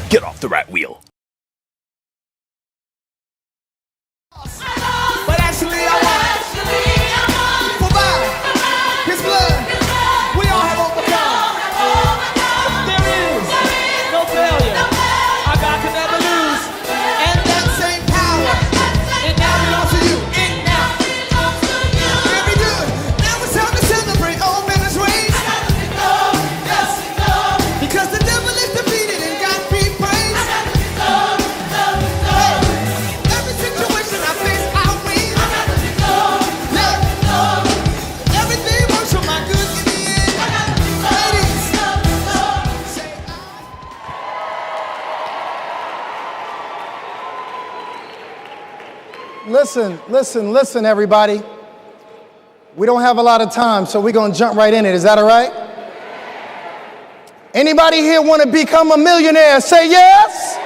Get off the rat wheel. But actually I won. For by His blood, we all have overcome. There is no failure. Our God can never lose. And that same power, it now belongs to you. It now belongs to you. Very good. Now it's time to celebrate all men is raised. Yes. Because the devil is defeated and God be praised. Hey, every situation I face, I win. Yeah. Everything works for my good in the end. Ladies, say Listen, everybody. We don't have a lot of time, so we're going to jump right in it. Is that all right? Anybody here want to become a millionaire? Say yes.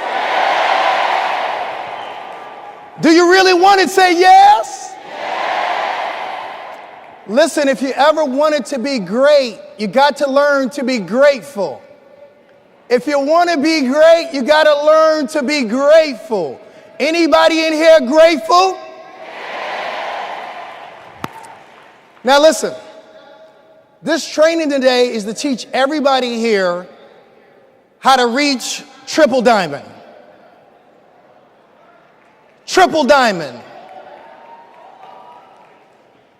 Do you really want it? Say yes. Listen, if you ever wanted to be great, you got to learn to be grateful. If you want to be great, you got to learn to be grateful. Anybody in here grateful? Now listen, this training today is to teach everybody here how to reach triple diamond. Triple diamond.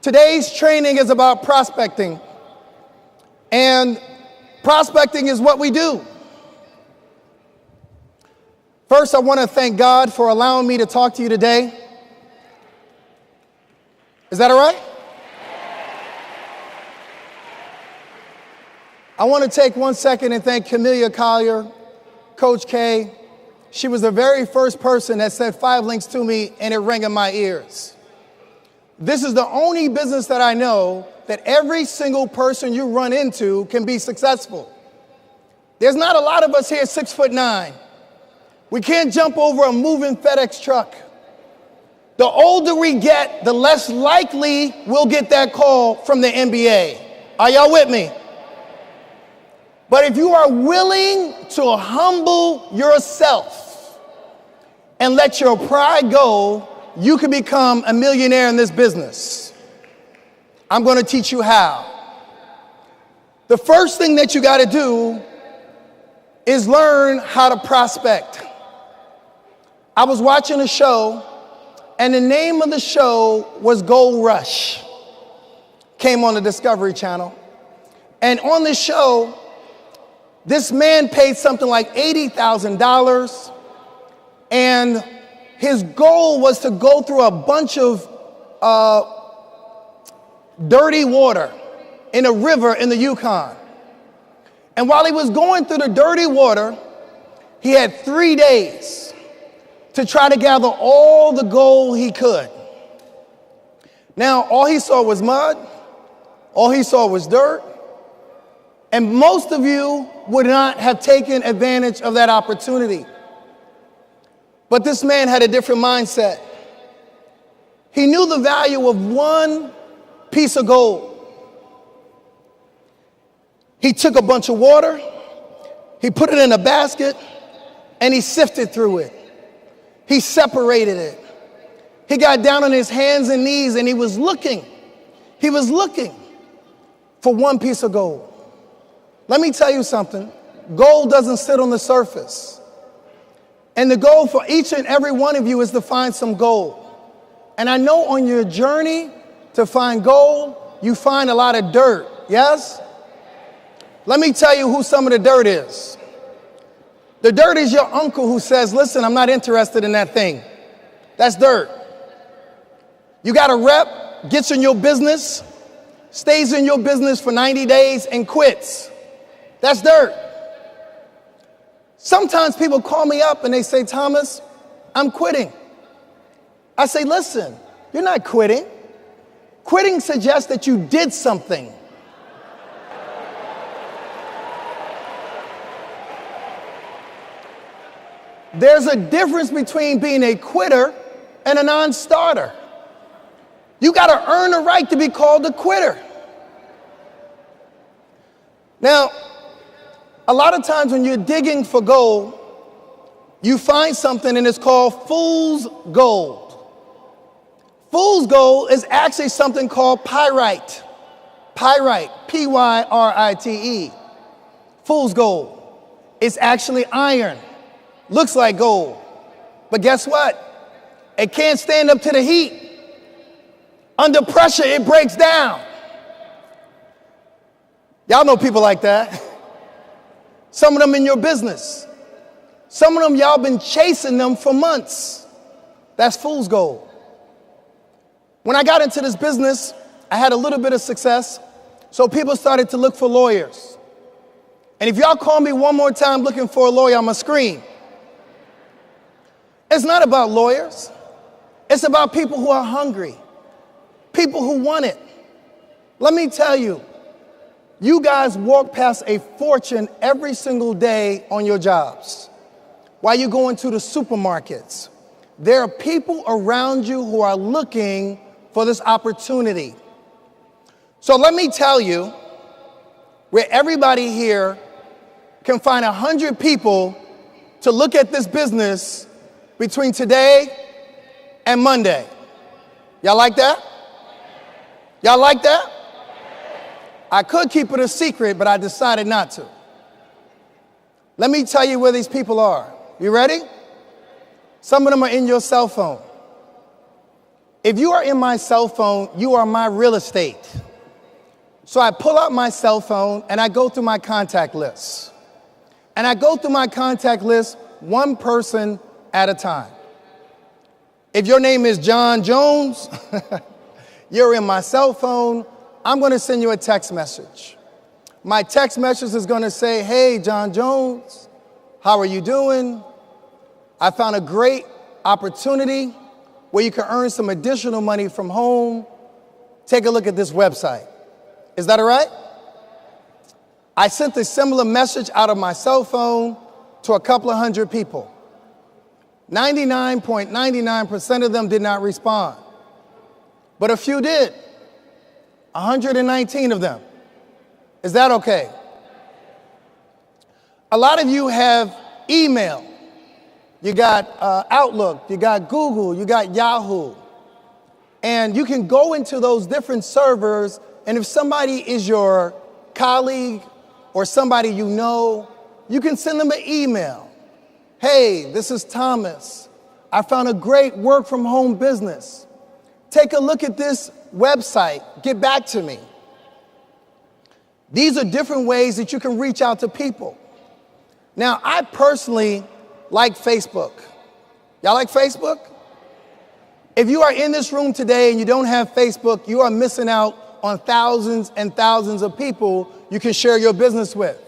Today's training is about prospecting, and prospecting is what we do. First, I want to thank God for allowing me to talk to you today. Is that all right? I want to take 1 second and thank Camellia Collier, Coach K. She was the very first person that said 5 links to me, and it rang in my ears. This is the only business that I know that every single person you run into can be successful. There's not a lot of us here 6'9". We can't jump over a moving FedEx truck. The older we get, the less likely we'll get that call from the NBA. Are y'all with me? But if you are willing to humble yourself and let your pride go, you can become a millionaire in this business. I'm going to teach you how. The first thing that you got to do is learn how to prospect. I was watching a show, and the name of the show was Gold Rush. Came on the Discovery Channel. And on this show, this man paid something like $80,000, and his goal was to go through a bunch of dirty water in a river in the Yukon. And while he was going through the dirty water, he had 3 days to try to gather all the gold he could. Now, all he saw was mud, all he saw was dirt, and most of you would not have taken advantage of that opportunity. But this man had a different mindset. He knew the value of 1 piece of gold. He took a bunch of water, he put it in a basket, and he sifted through it. He separated it. He got down on his hands and knees, and he was looking. He was looking for 1 piece of gold. Let me tell you something. Gold doesn't sit on the surface. And the goal for each and every one of you is to find some gold. And I know on your journey to find gold, you find a lot of dirt, yes? Let me tell you who some of the dirt is. The dirt is your uncle who says, listen, I'm not interested in that thing. That's dirt. You got a rep, gets in your business, stays in your business for 90 days and quits. That's dirt. Sometimes people call me up and they say, Thomas, I'm quitting. I say, listen, you're not quitting. Quitting suggests that you did something. There's a difference between being a quitter and a non-starter. You got to earn the right to be called a quitter. Now, a lot of times when you're digging for gold, you find something and it's called fool's gold. Fool's gold is actually something called pyrite. Pyrite, P-Y-R-I-T-E. Fool's gold. It's actually iron. Looks like gold. But guess what? It can't stand up to the heat. Under pressure, it breaks down. Y'all know people like that. Some of them in your business. Some of them, y'all been chasing them for months. That's fool's gold. When I got into this business, I had a little bit of success, so people started to look for lawyers. And if y'all call me one more time looking for a lawyer, I'm gonna scream. It's not about lawyers. It's about people who are hungry, people who want it. Let me tell you, you guys walk past a fortune every single day on your jobs. While you go into the supermarkets, there are people around you who are looking for this opportunity. So let me tell you, where everybody here can find 100 people to look at this business between today and Monday. Y'all like that? Y'all like that? I could keep it a secret, but I decided not to. Let me tell you where these people are. You ready? Some of them are in your cell phone. If you are in my cell phone, you are my real estate. So I pull out my cell phone and I go through my contact list. And I go through my contact list one person at a time. If your name is John Jones, you're in my cell phone, I'm going to send you a text message. My text message is going to say, hey, John Jones, how are you doing? I found a great opportunity where you can earn some additional money from home. Take a look at this website. Is that all right? I sent a similar message out of my cell phone to a couple of hundred people. 99.99% of them did not respond, but a few did. 119 of them. Is that okay? A lot of you have email. You got Outlook, you got Google, you got Yahoo. And you can go into those different servers, and if somebody is your colleague or somebody you know, you can send them an email. Hey, this is Thomas. I found a great work from home business. Take a look at this website. Get back to me. These are different ways that you can reach out to people. Now, I personally like Facebook. Y'all like Facebook? If you are in this room today and you don't have Facebook, you are missing out on thousands and thousands of people you can share your business with.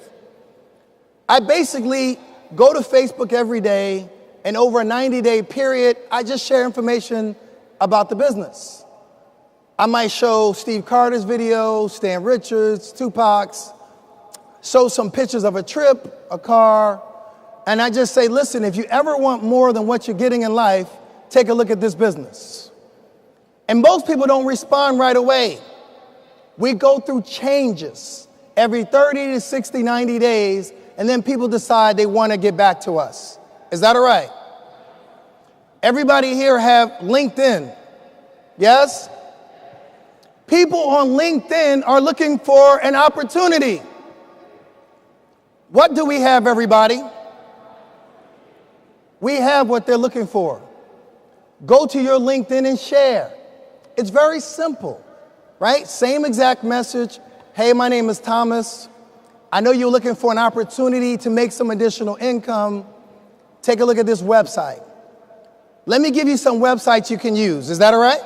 I basically go to Facebook every day, and over a 90-day period, I just share information about the business. I might show Steve Carter's video, Stan Richards, Tupac's, show some pictures of a trip, a car, and I just say, listen, if you ever want more than what you're getting in life, take a look at this business. And most people don't respond right away. We go through changes every 30 to 60, 90 days, and then people decide they want to get back to us. Is that all right? Everybody here have LinkedIn, yes? People on LinkedIn are looking for an opportunity. What do we have, everybody? We have what they're looking for. Go to your LinkedIn and share. It's very simple, right? Same exact message. Hey, my name is Thomas. I know you're looking for an opportunity to make some additional income. Take a look at this website. Let me give you some websites you can use. Is that all right?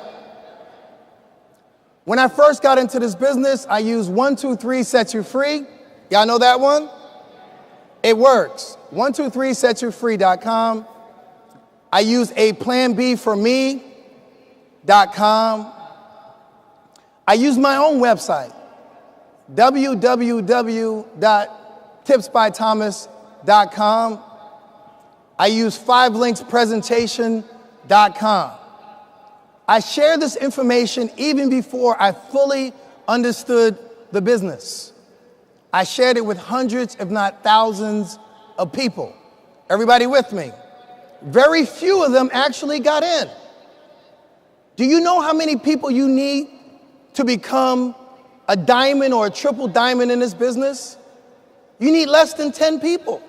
When I first got into this business, I used 123 Set You Free. Y'all know that one? It works. 123setyoufree.com. I use a planbforme.com. I use my own website, www.tipsbythomas.com. I use 5linkspresentation.com. I share this information even before I fully understood the business. I shared it with hundreds, if not thousands, of people. Everybody with me? Very few of them actually got in. Do you know how many people you need to become a diamond or a triple diamond in this business? You need less than 10 people.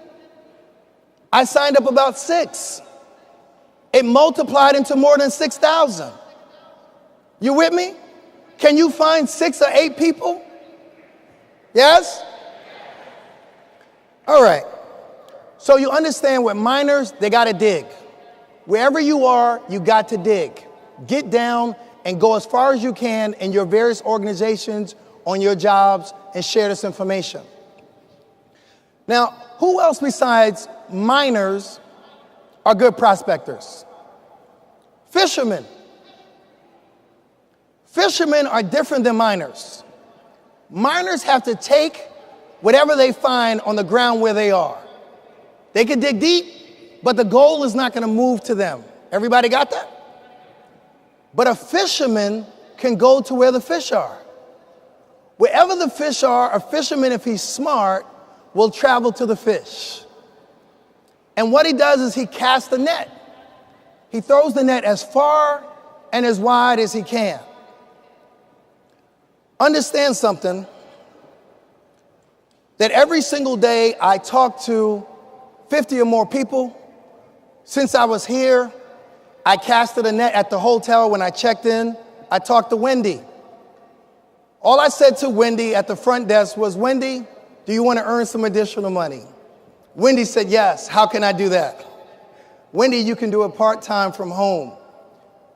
I signed up about 6. It multiplied into more than 6,000. You with me? Can you find 6 or 8 people? Yes? All right. So you understand with miners, they got to dig. Wherever you are, you got to dig. Get down and go as far as you can in your various organizations, on your jobs, and share this information. Now, who else besides miners are good prospectors? Fishermen. Fishermen are different than miners. Miners have to take whatever they find on the ground where they are. They can dig deep, but the goal is not going to move to them. Everybody got that? But a fisherman can go to where the fish are. Wherever the fish are, a fisherman, if he's smart, will travel to the fish. And what he does is he casts the net. He throws the net as far and as wide as he can. Understand something, that every single day I talk to 50 or more people. Since I was here, I casted a net at the hotel when I checked in. I talked to Wendy. All I said to Wendy at the front desk was, Wendy, do you want to earn some additional money? Wendy said, yes. How can I do that? Wendy, you can do it part-time from home.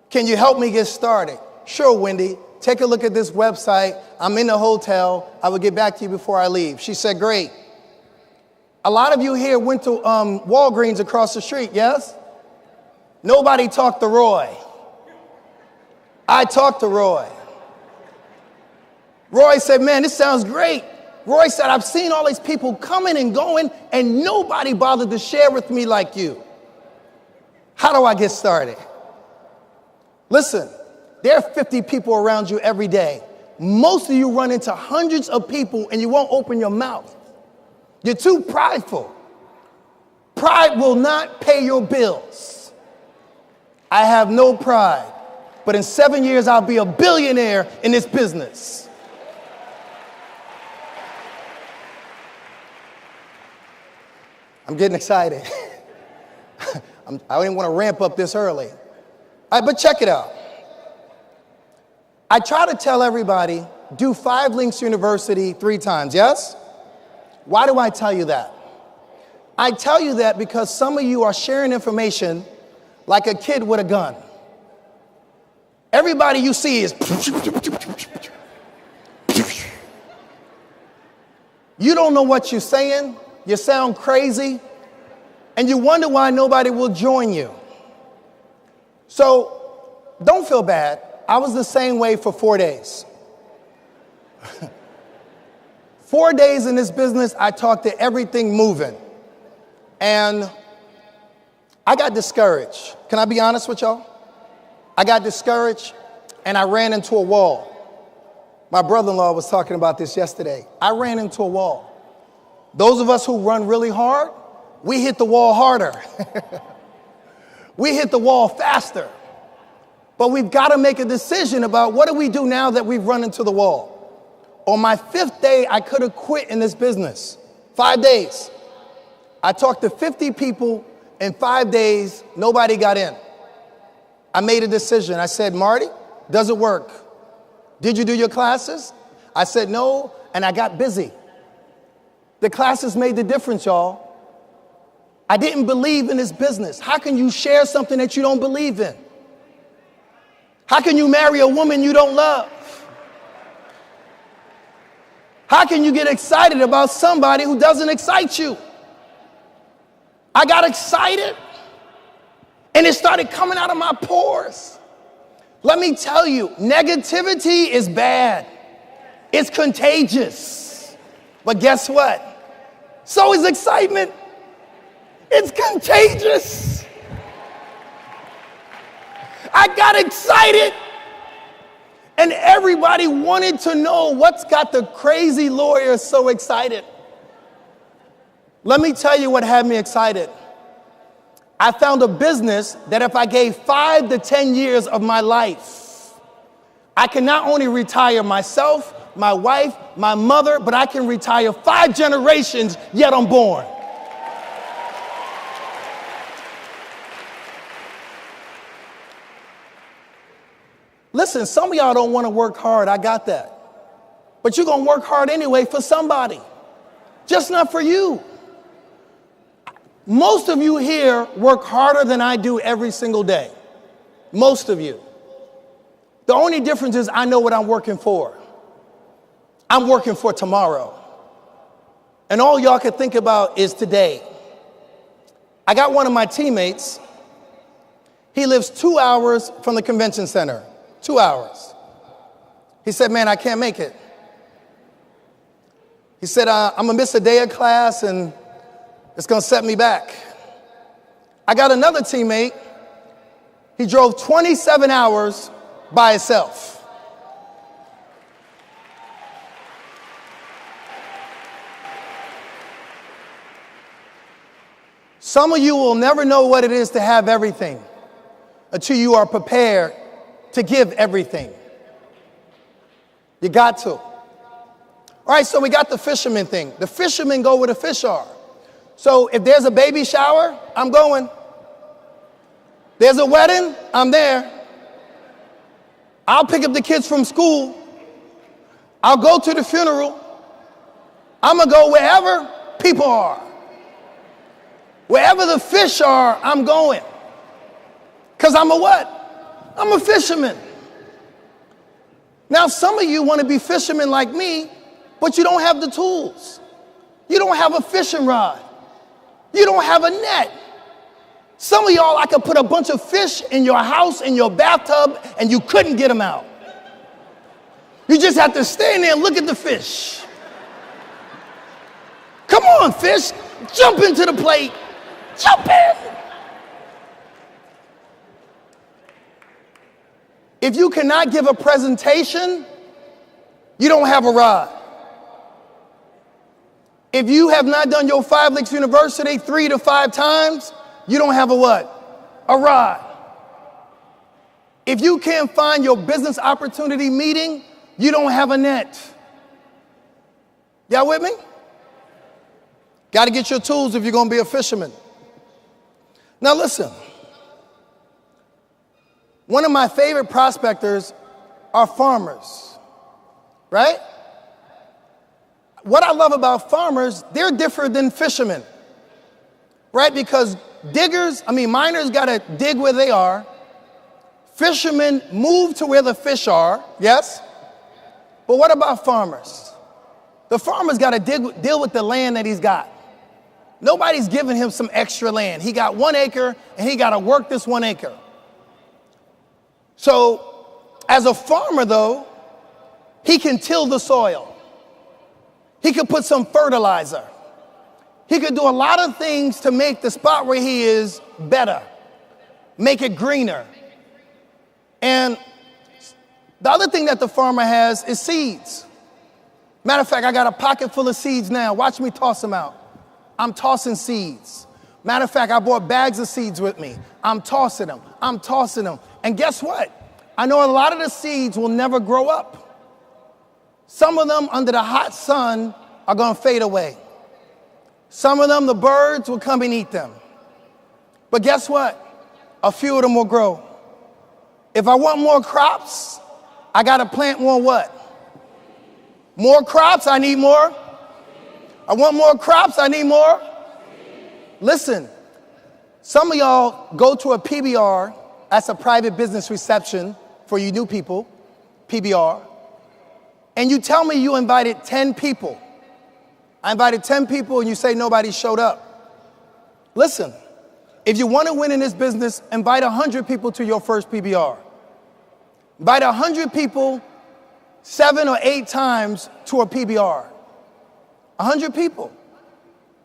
Can you help me get started? Sure, Wendy. Take a look at this website. I'm in the hotel. I will get back to you before I leave. She said, great. A lot of you here went to Walgreens across the street, yes? Nobody talked to Roy. I talked to Roy. Roy said, man, this sounds great. Roy said, I've seen all these people coming and going, and nobody bothered to share with me like you. How do I get started? Listen, there are 50 people around you every day. Most of you run into hundreds of people and you won't open your mouth. You're too prideful. Pride will not pay your bills. I have no pride, but in 7 years, I'll be a billionaire in this business. I'm getting excited. I didn't want to ramp up this early. All right, but check it out. I try to tell everybody, do 5 Links University 3 times, yes? Why do I tell you that? I tell you that because some of you are sharing information like a kid with a gun. Everybody you see is... You don't know what you're saying. You sound crazy. And you wonder why nobody will join you. So don't feel bad. I was the same way for 4 days. 4 days in this business, I talked to everything moving. And I got discouraged. Can I be honest with y'all? I got discouraged and I ran into a wall. My brother-in-law was talking about this yesterday. I ran into a wall. Those of us who run really hard, we hit the wall harder. We hit the wall faster. But we've got to make a decision about what do we do now that we've run into the wall. On my 5th day, I could have quit in this business. 5 days. I talked to 50 people in 5 days. Nobody got in. I made a decision. I said, Marty, does it work? Did you do your classes? I said no, and I got busy. The classes made the difference, y'all. I didn't believe in this business. How can you share something that you don't believe in? How can you marry a woman you don't love? How can you get excited about somebody who doesn't excite you? I got excited, and it started coming out of my pores. Let me tell you, negativity is bad. It's contagious. But guess what? So is excitement. It's contagious. I got excited, and everybody wanted to know what's got the crazy lawyer so excited. Let me tell you what had me excited. I found a business that if I gave 5 to 10 years of my life, I can not only retire myself, my wife, my mother, but I can retire 5 generations yet unborn. Listen, some of y'all don't want to work hard. I got that. But you're going to work hard anyway for somebody, just not for you. Most of you here work harder than I do every single day. Most of you. The only difference is I know what I'm working for. I'm working for tomorrow. And all y'all can think about is today. I got one of my teammates. He lives 2 hours from the convention center. 2 hours. He said, man, I can't make it. He said, I'm going to miss a day of class and it's going to set me back. I got another teammate. He drove 27 hours by himself. Some of you will never know what it is to have everything until you are prepared to give everything. You got to. All right, so we got the fisherman thing. The fishermen go where the fish are. So if there's a baby shower, I'm going. There's a wedding, I'm there. I'll pick up the kids from school. I'll go to the funeral. I'm going to go wherever people are. Wherever the fish are, I'm going. Because I'm a what? I'm a fisherman. Now, some of you want to be fishermen like me, but you don't have the tools. You don't have a fishing rod. You don't have a net. Some of y'all, I could put a bunch of fish in your house, in your bathtub, and you couldn't get them out. You just have to stand there and look at the fish. Come on, fish. Jump into the plate. Jump in. If you cannot give a presentation, you don't have a rod. If you have not done your 5 Links University 3 to 5 times, you don't have a what? A rod. If you can't find your business opportunity meeting, you don't have a net. Y'all with me? Got to get your tools if you're going to be a fisherman. Now listen, one of my favorite prospectors are farmers, right? What I love about farmers, they're different than fishermen, right? Because miners got to dig where they are. Fishermen move to where the fish are, yes? But what about farmers? The farmer's got to deal with the land that he's got. Nobody's giving him some extra land. He got 1 acre and he got to work this 1 acre. So as a farmer though, he can till the soil. He could put some fertilizer. He could do a lot of things to make the spot where he is better, make it greener. And the other thing that the farmer has is seeds. Matter of fact, I got a pocket full of seeds now. Watch me toss them out. I'm tossing seeds. Matter of fact, I brought bags of seeds with me. I'm tossing them. I'm tossing them. And guess what? I know a lot of the seeds will never grow up. Some of them under the hot sun are going to fade away. Some of them, the birds will come and eat them. But guess what? A few of them will grow. If I want more crops, I got to plant more what? More crops, I need more. I want more crops, I need more. Listen, some of y'all go to a PBR, that's a private business reception for you new people, PBR, and you tell me you invited 10 people. I invited 10 people and you say nobody showed up. Listen, if you want to win in this business, invite 100 people to your first PBR. Invite 100 people 7 or 8 times to a PBR. 100 people.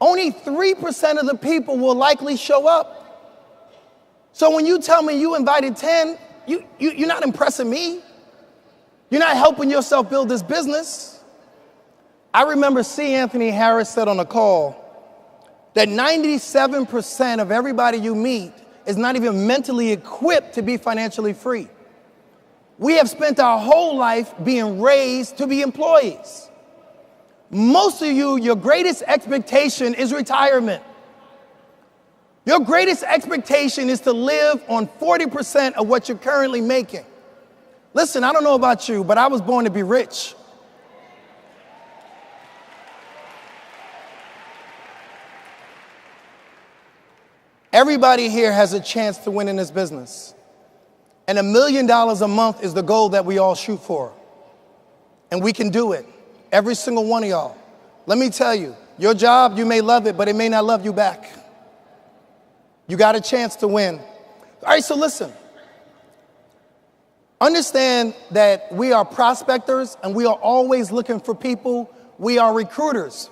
Only 3% of the people will likely show up. So when you tell me you invited 10, you're not impressing me. You're not helping yourself build this business. I remember C. Anthony Harris said on a call, that 97% of everybody you meet is not even mentally equipped to be financially free. We have spent our whole life being raised to be employees. Most of you, your greatest expectation is retirement. Your greatest expectation is to live on 40% of what you're currently making. Listen, I don't know about you, but I was born to be rich. Everybody here has a chance to win in this business. And $1 million a month is the goal that we all shoot for. And we can do it. Every single one of y'all. Let me tell you, your job, you may love it, but it may not love you back. You got a chance to win. All right, so listen. Understand that we are prospectors and we are always looking for people. We are recruiters.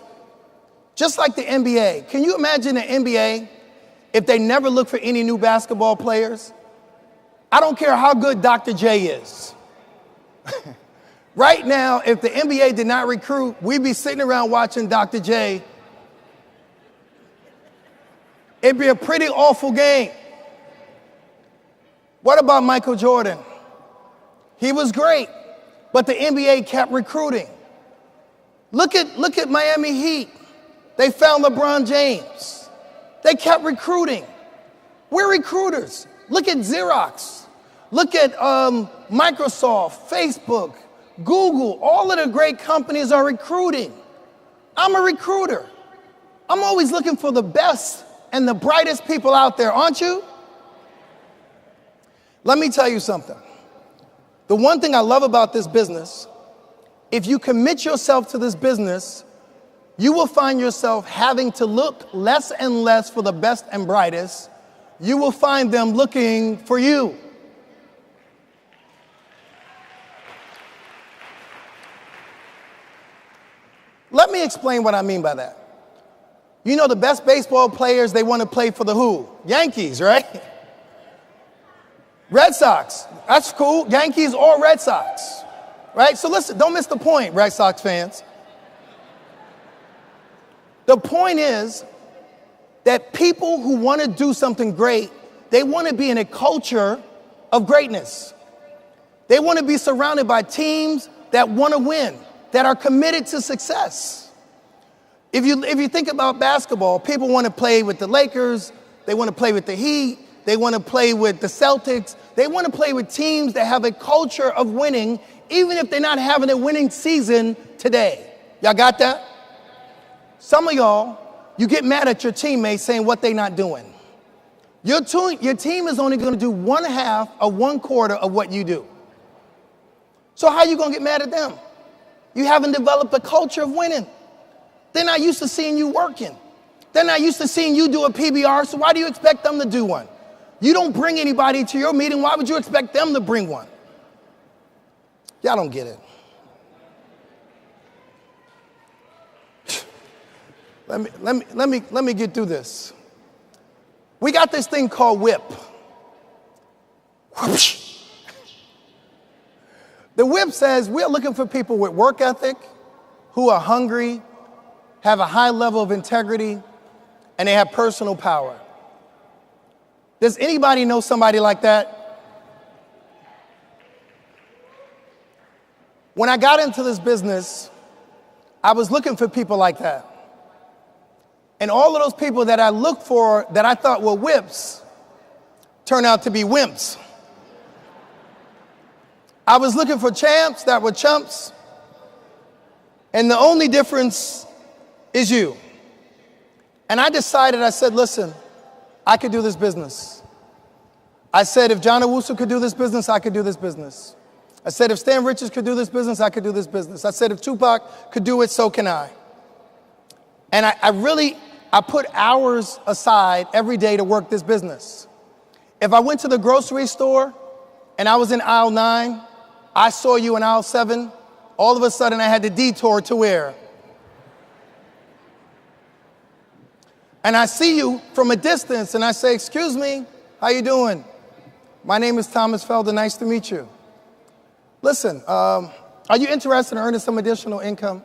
Just like the NBA. Can you imagine the NBA if they never look for any new basketball players? I don't care how good Dr. J is. Right now, if the NBA did not recruit, we'd be sitting around watching Dr. J. It'd be a pretty awful game. What about Michael Jordan? He was great, but the NBA kept recruiting. Look at Miami Heat. They found LeBron James. They kept recruiting. We're recruiters. Look at Xerox. Look at Microsoft, Facebook, Google. All of the great companies are recruiting. I'm a recruiter. I'm always looking for the best and the brightest people out there, aren't you? Let me tell you something. The one thing I love about this business, if you commit yourself to this business, you will find yourself having to look less and less for the best and brightest. You will find them looking for you. Let me explain what I mean by that. You know, the best baseball players, they want to play for the who? Yankees, right? Red Sox. That's cool. Yankees or Red Sox, right? So listen, don't miss the point, Red Sox fans. The point is that people who want to do something great, they want to be in a culture of greatness. They want to be surrounded by teams that want to win, that are committed to success. If you think about basketball, people want to play with the Lakers, they want to play with the Heat, they want to play with the Celtics, they want to play with teams that have a culture of winning, even if they're not having a winning season today. Y'all got that? Some of y'all, you get mad at your teammates saying what they're not doing. Your team is only going to do 1/2 of 1/4 of what you do. So how are you going to get mad at them? You haven't developed a culture of winning. They're not used to seeing you working. They're not used to seeing you do a PBR, so why do you expect them to do one? You don't bring anybody to your meeting, why would you expect them to bring one? Y'all don't get it. Let me get through this. We got this thing called WHIP. The WHIP says we're looking for people with work ethic, who are hungry, have a high level of integrity, and they have personal power. Does anybody know somebody like that? When I got into this business, I was looking for people like that. And all of those people that I looked for that I thought were whips turned out to be wimps. I was looking for champs that were chumps. And the only difference is you. And I decided, I said, listen, I could do this business. I said, if John Owusu could do this business, I could do this business. I said, if Stan Richards could do this business, I could do this business. I said, if Tupac could do it, so can I. And I put hours aside every day to work this business. If I went to the grocery store and I was in aisle 9, I saw you in aisle 7, all of a sudden I had to detour to where? And I see you from a distance and I say, excuse me, how you doing? My name is Thomas Felder, nice to meet you. Listen, are you interested in earning some additional income?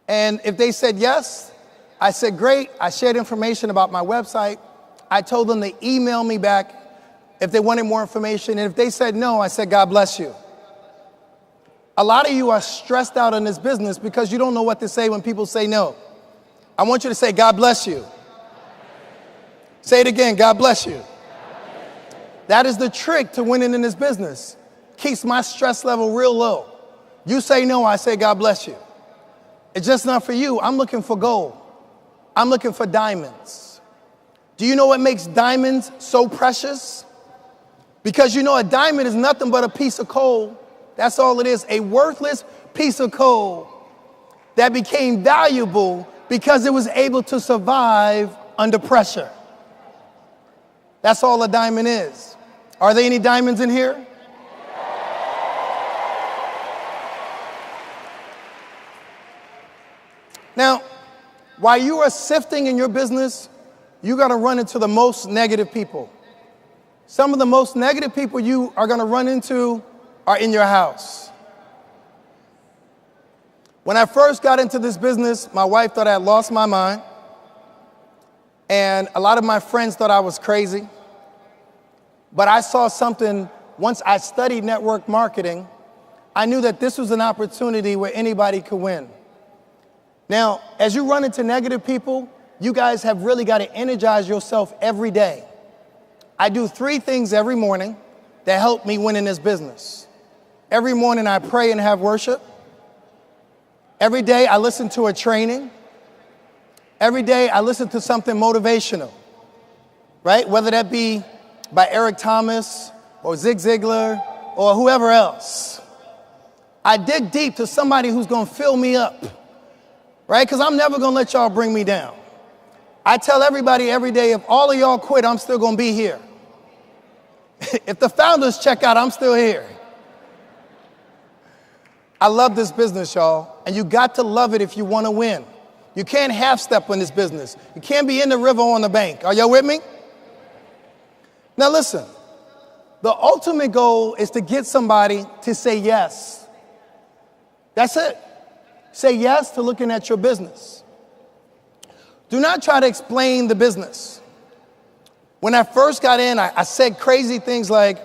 And if they said yes, I said, great. I shared information about my website. I told them to email me back if they wanted more information. And if they said no, I said, God bless you. A lot of you are stressed out in this business because you don't know what to say when people say no. I want you to say, God bless you. Say it again, God bless you. That is the trick to winning in this business. Keeps my stress level real low. You say no, I say God bless you. It's just not for you. I'm looking for gold. I'm looking for diamonds. Do you know what makes diamonds so precious? Because you know a diamond is nothing but a piece of coal. That's all it is, a worthless piece of coal that became valuable because it was able to survive under pressure. That's all a diamond is. Are there any diamonds in here? Now, while you are sifting in your business, you got to run into the most negative people. Some of the most negative people you are going to run into are in your house. When I first got into this business, my wife thought I had lost my mind. And a lot of my friends thought I was crazy. But I saw something, once I studied network marketing, I knew that this was an opportunity where anybody could win. Now, as you run into negative people, you guys have really got to energize yourself every day. I do 3 things every morning that help me win in this business. Every morning I pray and have worship. Every day I listen to a training. Every day I listen to something motivational, right? Whether that be by Eric Thomas or Zig Ziglar or whoever else. I dig deep to somebody who's going to fill me up, right? Because I'm never going to let y'all bring me down. I tell everybody every day, if all of y'all quit, I'm still going to be here. If the founders check out, I'm still here. I love this business, y'all, and you got to love it if you want to win. You can't half-step in this business. You can't be in the river or on the bank. Are y'all with me? Now listen, the ultimate goal is to get somebody to say yes. That's it. Say yes to looking at your business. Do not try to explain the business. When I first got in, I said crazy things like,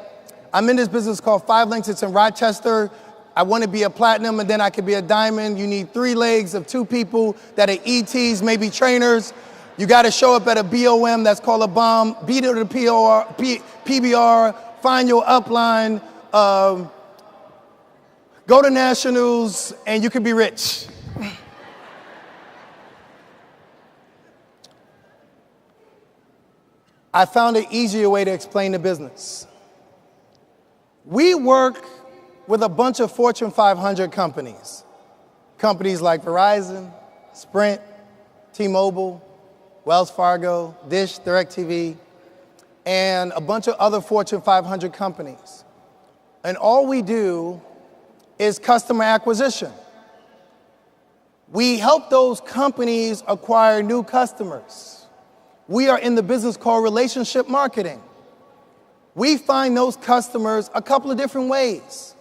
I'm in this business called 5 Links. It's in Rochester. I want to be a platinum and then I could be a diamond. You need 3 legs of 2 people that are ETs, maybe trainers. You got to show up at a BOM, that's called a bomb, beat it to the PBR, find your upline, go to nationals, and you could be rich. I found an easier way to explain the business. We work with a bunch of Fortune 500 companies. Companies like Verizon, Sprint, T-Mobile, Wells Fargo, Dish, DirecTV, and a bunch of other Fortune 500 companies. And all we do is customer acquisition. We help those companies acquire new customers. We are in the business called relationship marketing. We find those customers a couple of different ways.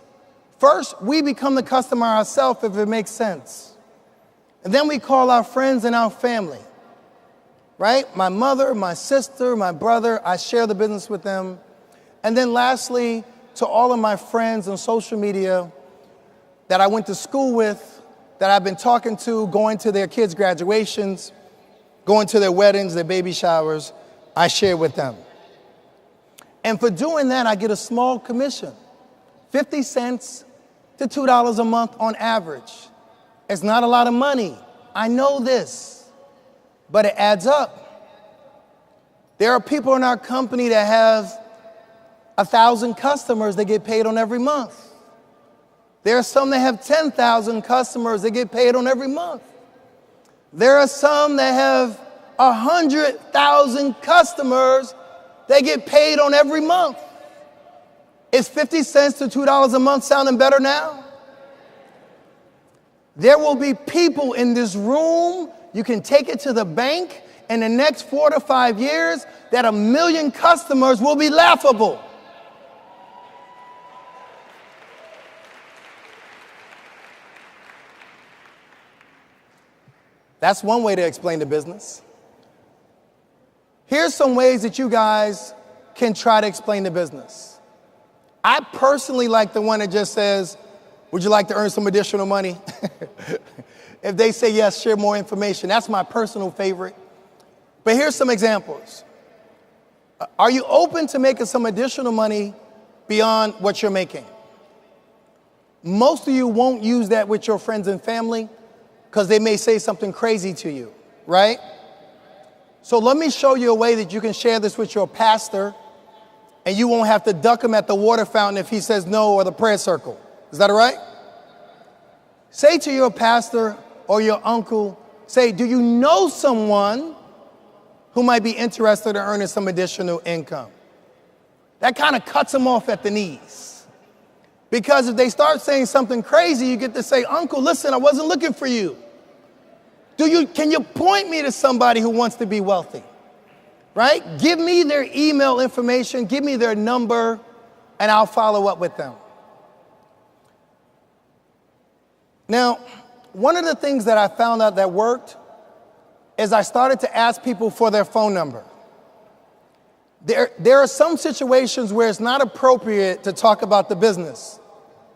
First, we become the customer ourselves if it makes sense. And then we call our friends and our family, right? My mother, my sister, my brother, I share the business with them. And then lastly, to all of my friends on social media that I went to school with, that I've been talking to, going to their kids' graduations, going to their weddings, their baby showers, I share with them. And for doing that, I get a small commission, 50 cents to $2 a month on average. It's not a lot of money. I know this, but it adds up. There are people in our company that have 1,000 customers that get paid on every month. There are some that have 10,000 customers that get paid on every month. There are some that have 100,000 customers that get paid on every month. Is 50 cents to $2 a month sounding better now? There will be people in this room, you can take it to the bank, in the next 4 to 5 years, that 1 million customers will be laughable. That's one way to explain the business. Here's some ways that you guys can try to explain the business. I personally like the one that just says, would you like to earn some additional money? If they say yes, share more information. That's my personal favorite. But here's some examples. Are you open to making some additional money beyond what you're making? Most of you won't use that with your friends and family because they may say something crazy to you, right? So let me show you a way that you can share this with your pastor and you won't have to duck him at the water fountain if he says no, or the prayer circle. Is that all right? Say to your pastor or your uncle, say, do you know someone who might be interested in earning some additional income? That kind of cuts them off at the knees. Because if they start saying something crazy, you get to say, uncle, listen, I wasn't looking for you. Can you point me to somebody who wants to be wealthy? Right? Give me their email information, give me their number, and I'll follow up with them. Now, one of the things that I found out that worked is I started to ask people for their phone number. There are some situations where it's not appropriate to talk about the business.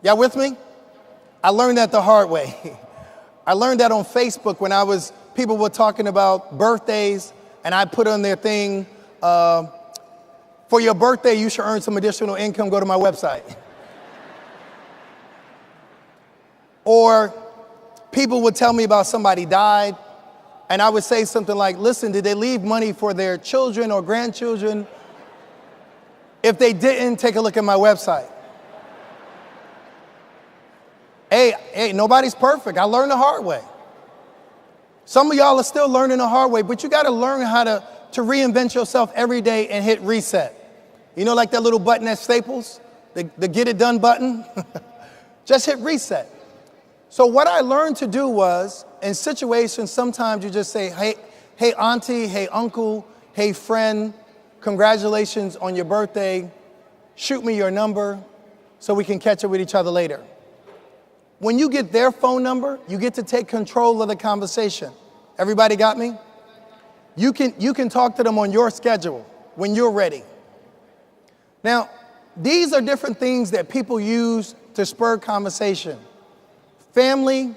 Y'all with me? I learned that the hard way. I learned that on Facebook when people were talking about birthdays, and I put on their thing, for your birthday, you should earn some additional income, go to my website. Or people would tell me about somebody died, and I would say something like, listen, did they leave money for their children or grandchildren? If they didn't, take a look at my website. Hey, nobody's perfect. I learned the hard way. Some of y'all are still learning the hard way, but you got to learn how to reinvent yourself every day and hit reset. You know, like that little button at Staples, the get it done button? Just hit reset. So what I learned to do was, in situations, sometimes you just say, hey, auntie, hey, uncle, hey, friend, congratulations on your birthday. Shoot me your number so we can catch up with each other later. When you get their phone number, you get to take control of the conversation. Everybody got me? You can talk to them on your schedule when you're ready. Now, these are different things that people use to spur conversation. Family,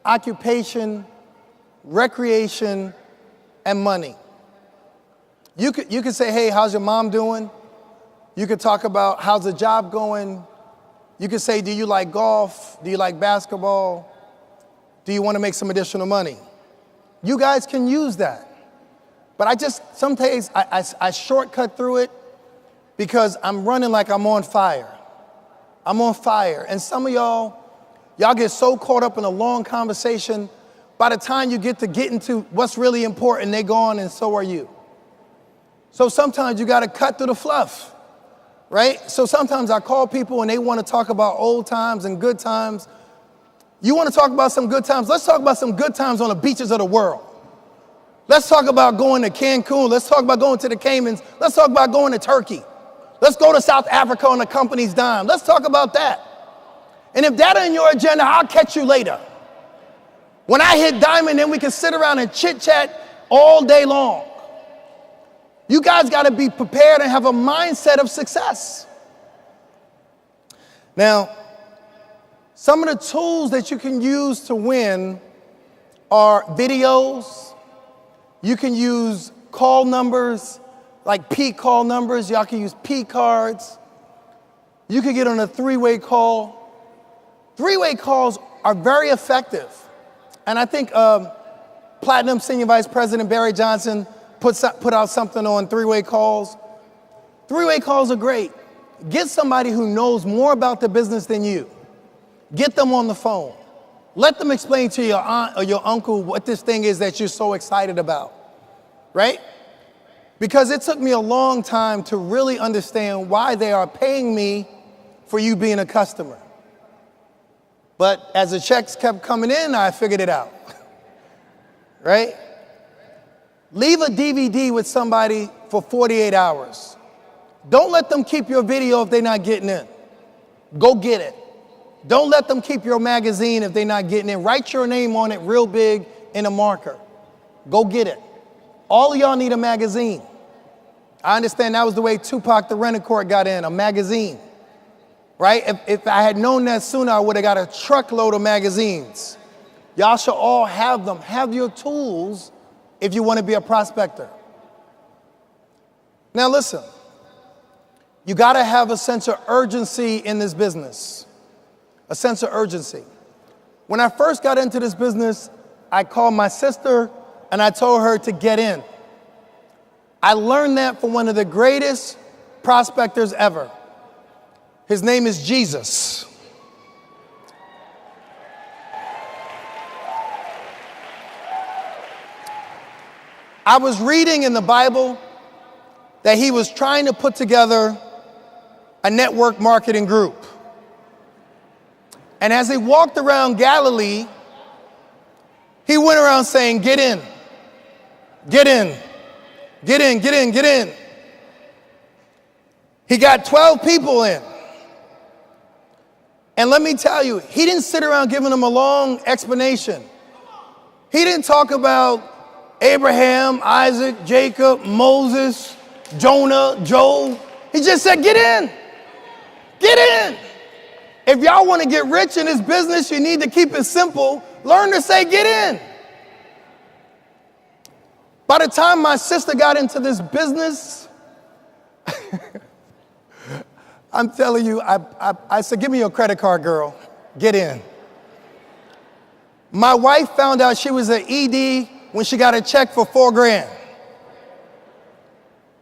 occupation, recreation, and money. You could say, hey, how's your mom doing? You could talk about how's the job going? You could say, do you like golf? Do you like basketball? Do you want to make some additional money? You guys can use that. But some days I shortcut through it because I'm running like I'm on fire. I'm on fire. And some of y'all get so caught up in a long conversation, by the time you get into what's really important, they're gone and so are you. So sometimes you got to cut through the fluff, right? So sometimes I call people and they want to talk about old times and good times. You want to talk about some good times? Let's talk about some good times on the beaches of the world. Let's talk about going to Cancun. Let's talk about going to the Caymans. Let's talk about going to Turkey. Let's go to South Africa on the company's dime. Let's talk about that. And if that ain't your agenda, I'll catch you later. When I hit diamond, then we can sit around and chit chat all day long. You guys got to be prepared and have a mindset of success. Now, some of the tools that you can use to win are videos. You can use call numbers, like P call numbers. Y'all can use P cards. You can get on a three-way call. Three-way calls are very effective. And I think Platinum Senior Vice President Barry Johnson put out something on three-way calls. Three-way calls are great. Get somebody who knows more about the business than you. Get them on the phone. Let them explain to your aunt or your uncle what this thing is that you're so excited about, right? Because it took me a long time to really understand why they are paying me for you being a customer. But as the checks kept coming in, I figured it out, right? Leave a DVD with somebody for 48 hours. Don't let them keep your video if they're not getting in. Go get it. Don't let them keep your magazine if they're not getting in. Write your name on it real big and a marker. Go get it. All of y'all need a magazine. I understand that was the way Tupac the Rent-A-Court got in, a magazine. Right? If I had known that sooner, I would have got a truckload of magazines. Y'all should all have them. Have your tools if you want to be a prospector. Now listen, you got to have a sense of urgency in this business. A sense of urgency. When I first got into this business, I called my sister and I told her to get in. I learned that from one of the greatest prospectors ever. His name is Jesus. I was reading in the Bible that he was trying to put together a network marketing group. And as he walked around Galilee, he went around saying, get in, get in, get in, get in, get in. He got 12 people in. And let me tell you, he didn't sit around giving them a long explanation. He didn't talk about Abraham, Isaac, Jacob, Moses, Jonah, Job. He just said, get in. Get in. If y'all want to get rich in this business, you need to keep it simple. Learn to say, get in. By the time my sister got into this business, I'm telling you, I said, give me your credit card, girl. Get in. My wife found out she was an ED when she got a check for $4,000.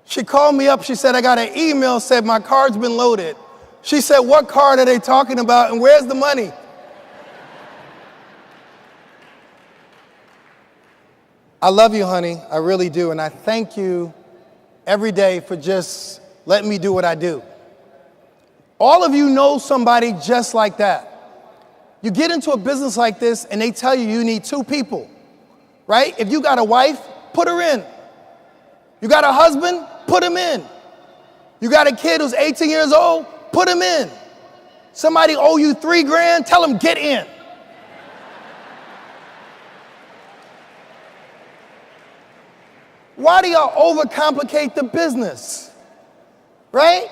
She called me up. She said, I got an email, said my card's been loaded. She said, what card are they talking about and where's the money? I love you, honey. I really do. And I thank you every day for just letting me do what I do. All of you know somebody just like that. You get into a business like this and they tell you you need 2 people, right? If you got a wife, put her in. You got a husband, put him in. You got a kid who's 18 years old, put him in. Somebody owe you $3,000, tell him get in. Why do y'all overcomplicate the business, right?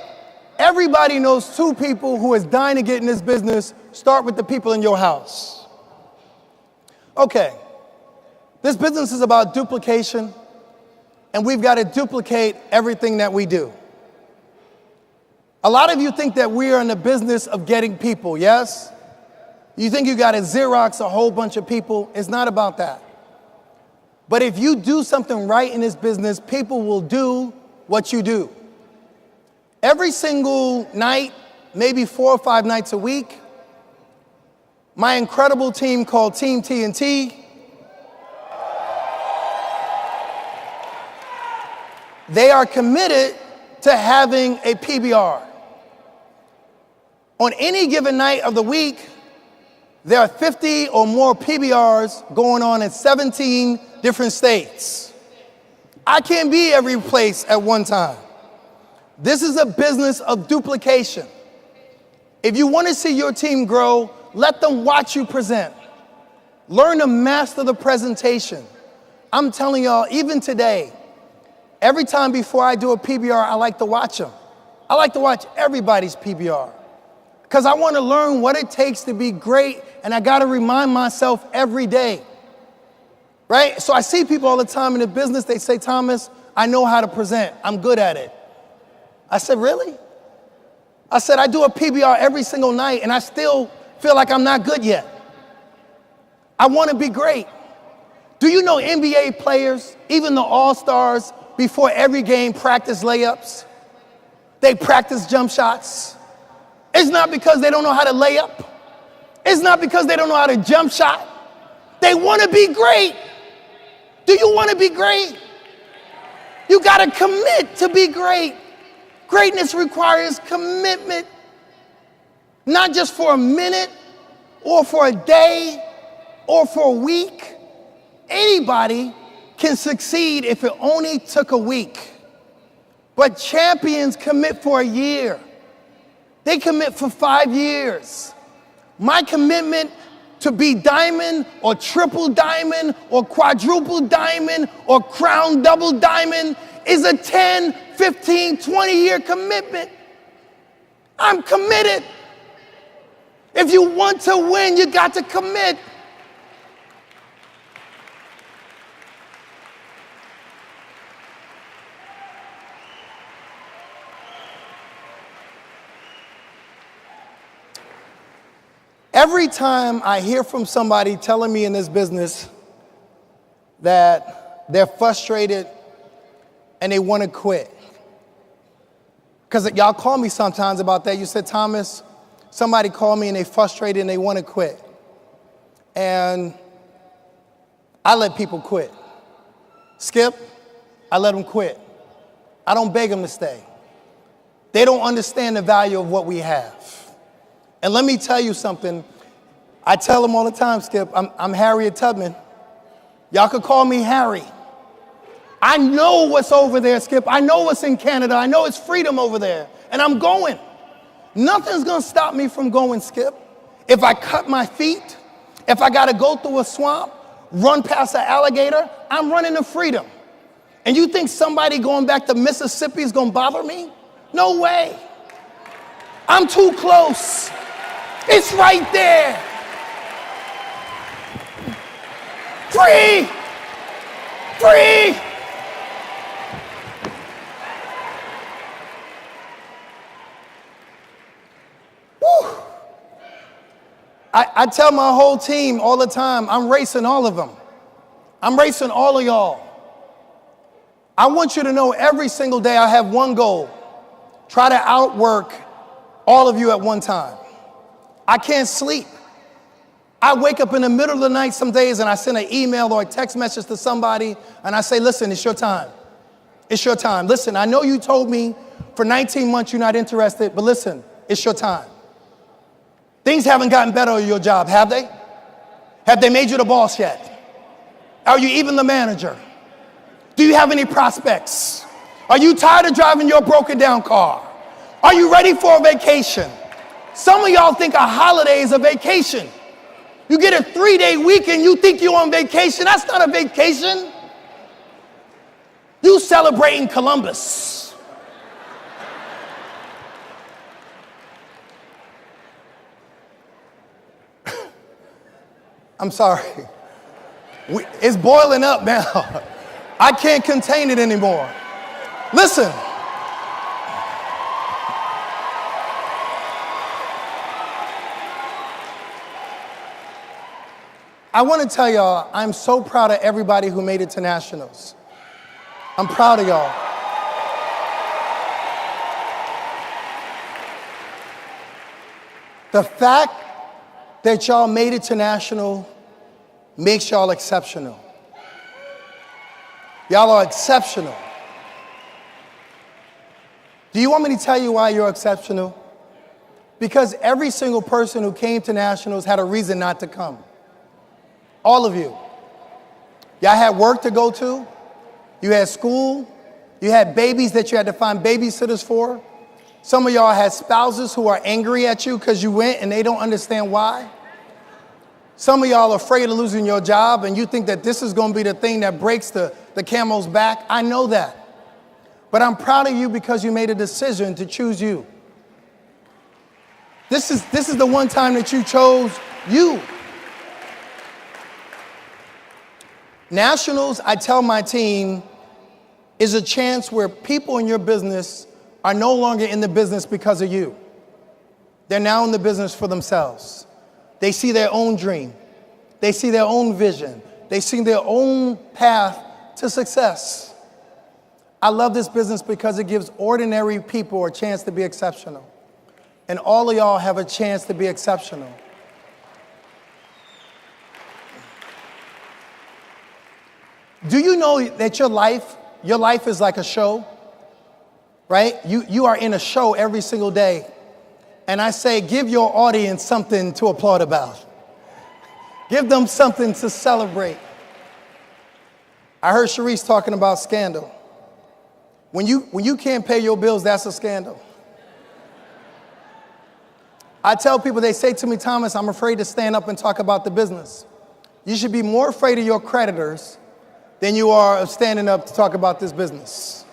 Everybody knows 2 people who is dying to get in this business. Start with the people in your house. Okay, this business is about duplication, and we've got to duplicate everything that we do. A lot of you think that we are in the business of getting people, yes? You think you got to Xerox a whole bunch of people. It's not about that. But if you do something right in this business, people will do what you do. Every single night, maybe 4 or 5 nights a week, my incredible team called Team TNT, they are committed to having a PBR. On any given night of the week, there are 50 or more PBRs going on in 17 different states. I can't be every place at one time. This is a business of duplication. If you want to see your team grow, let them watch you present. Learn to master the presentation. I'm telling y'all, even today, every time before I do a PBR, I like to watch them. I like to watch everybody's PBR because I want to learn what it takes to be great, and I got to remind myself every day. Right? So I see people all the time in the business, they say, Thomas, I know how to present. I'm good at it. I said, really? I said, I do a PBR every single night and I still feel like I'm not good yet. I want to be great. Do you know NBA players, even the all-stars, before every game practice layups? They practice jump shots. It's not because they don't know how to lay up. It's not because they don't know how to jump shot. They want to be great. Do you want to be great? You got to commit to be great. Greatness requires commitment, not just for a minute or for a day or for a week. Anybody can succeed if it only took a week. But champions commit for a year. They commit for 5 years. My commitment to be diamond or triple diamond or quadruple diamond or crown double diamond is a 10, 15, 20-year commitment. I'm committed. If you want to win, you got to commit. Every time I hear from somebody telling me in this business that they're frustrated and they want to quit, because y'all call me sometimes about that. You said, Thomas, somebody called me and they frustrated and they want to quit. And I let people quit. Skip, I let them quit. I don't beg them to stay. They don't understand the value of what we have. And let me tell you something. I tell them all the time, Skip, I'm Harriet Tubman. Y'all could call me Harry. I know what's over there, Skip. I know what's in Canada. I know it's freedom over there. And I'm going. Nothing's going to stop me from going, Skip. If I cut my feet, if I got to go through a swamp, run past an alligator, I'm running to freedom. And you think somebody going back to Mississippi is going to bother me? No way. I'm too close. It's right there. Free! Free! Woo. I tell my whole team all the time, I'm racing all of them. I'm racing all of y'all. I want you to know every single day I have one goal. Try to outwork all of you at one time. I can't sleep. I wake up in the middle of the night some days and I send an email or a text message to somebody and I say, listen, it's your time. It's your time. Listen, I know you told me for 19 months you're not interested, but listen, it's your time. Things haven't gotten better at your job, have they? Have they made you the boss yet? Are you even the manager? Do you have any prospects? Are you tired of driving your broken down car? Are you ready for a vacation? Some of y'all think a holiday is a vacation. You get a 3-day weekend, you think you're on vacation. That's not a vacation. You celebrating Columbus. I'm sorry. It's boiling up now. I can't contain it anymore. Listen. I want to tell y'all, I'm so proud of everybody who made it to nationals. I'm proud of y'all. The fact that y'all made it to national makes y'all exceptional. Y'all are exceptional. Do you want me to tell you why you're exceptional? Because every single person who came to nationals had a reason not to come. All of you. Y'all had work to go to. You had school. You had babies that you had to find babysitters for. Some of y'all had spouses who are angry at you because you went and they don't understand why. Some of y'all are afraid of losing your job and you think that this is going to be the thing that breaks the camel's back. I know that. But I'm proud of you because you made a decision to choose you. This is the one time that you chose you. Nationals, I tell my team, is a chance where people in your business are no longer in the business because of you. They're now in the business for themselves. They see their own dream. They see their own vision. They see their own path to success. I love this business because it gives ordinary people a chance to be exceptional. And all of y'all have a chance to be exceptional. Do you know that your life is like a show, right? You are in a show every single day. And I say, give your audience something to applaud about. Give them something to celebrate. I heard Sharice talking about scandal. When you can't pay your bills, that's a scandal. I tell people, they say to me, Thomas, I'm afraid to stand up and talk about the business. You should be more afraid of your creditors than you are of standing up to talk about this business.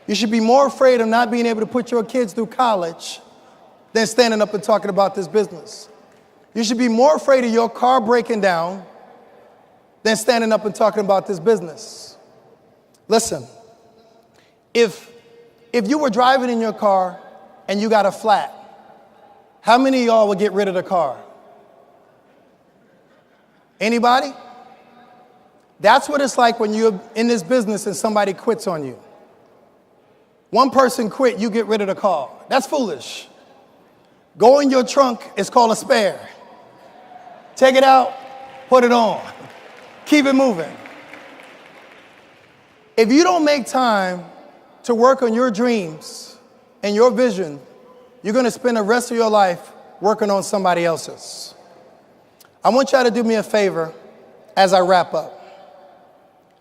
You should be more afraid of not being able to put your kids through college than standing up and talking about this business. You should be more afraid of your car breaking down than standing up and talking about this business. Listen, if you were driving in your car and you got a flat, how many of y'all would get rid of the car? Anybody? That's what it's like when you're in this business and somebody quits on you. One person quit, you get rid of the car. That's foolish. Go in your trunk, it's called a spare. Take it out, put it on. Keep it moving. If you don't make time to work on your dreams and your vision, you're going to spend the rest of your life working on somebody else's. I want y'all to do me a favor as I wrap up.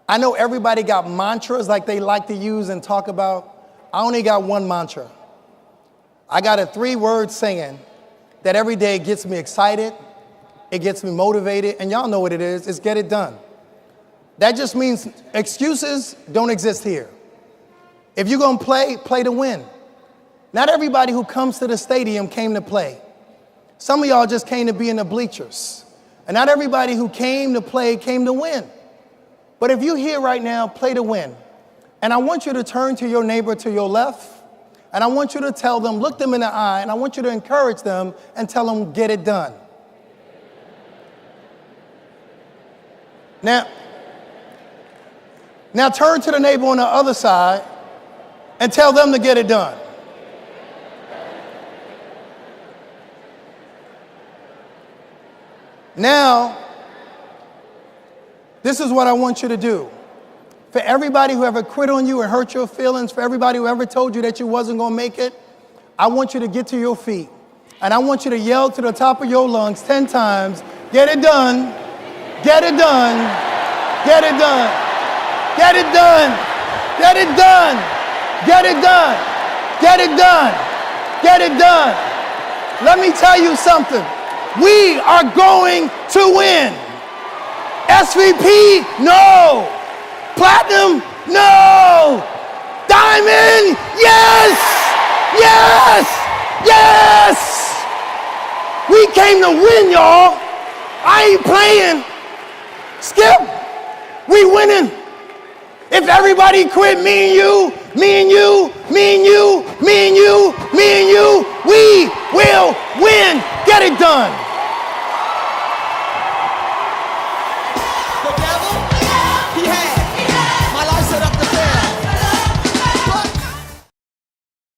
I know everybody got mantras like they like to use and talk about. I only got one mantra. I got a 3-word saying that every day gets me excited, it gets me motivated, and y'all know what it is. It's get it done. That just means excuses don't exist here. If you're going to play, play to win. Not everybody who comes to the stadium came to play. Some of y'all just came to be in the bleachers. And not everybody who came to play came to win. But if you're here right now, play to win. And I want you to turn to your neighbor to your left, and I want you to tell them, look them in the eye, and I want you to encourage them and tell them, get it done. Now turn to the neighbor on the other side and tell them to get it done. Now, this is what I want you to do. For everybody who ever quit on you and hurt your feelings, for everybody who ever told you that you wasn't going to make it, I want you to get to your feet. And I want you to yell to the top of your lungs 10 times, get it done, get it done, get it done, get it done, get it done, get it done, get it done, get it done. Let me tell you something. We are going to win. SVP, no. Platinum, no. Diamond, yes, yes, yes. We came to win, y'all. I ain't playing. Skip, we winning. If everybody quit, me and you, me and you, me and you, me and you, me and you, we will win. Get it done.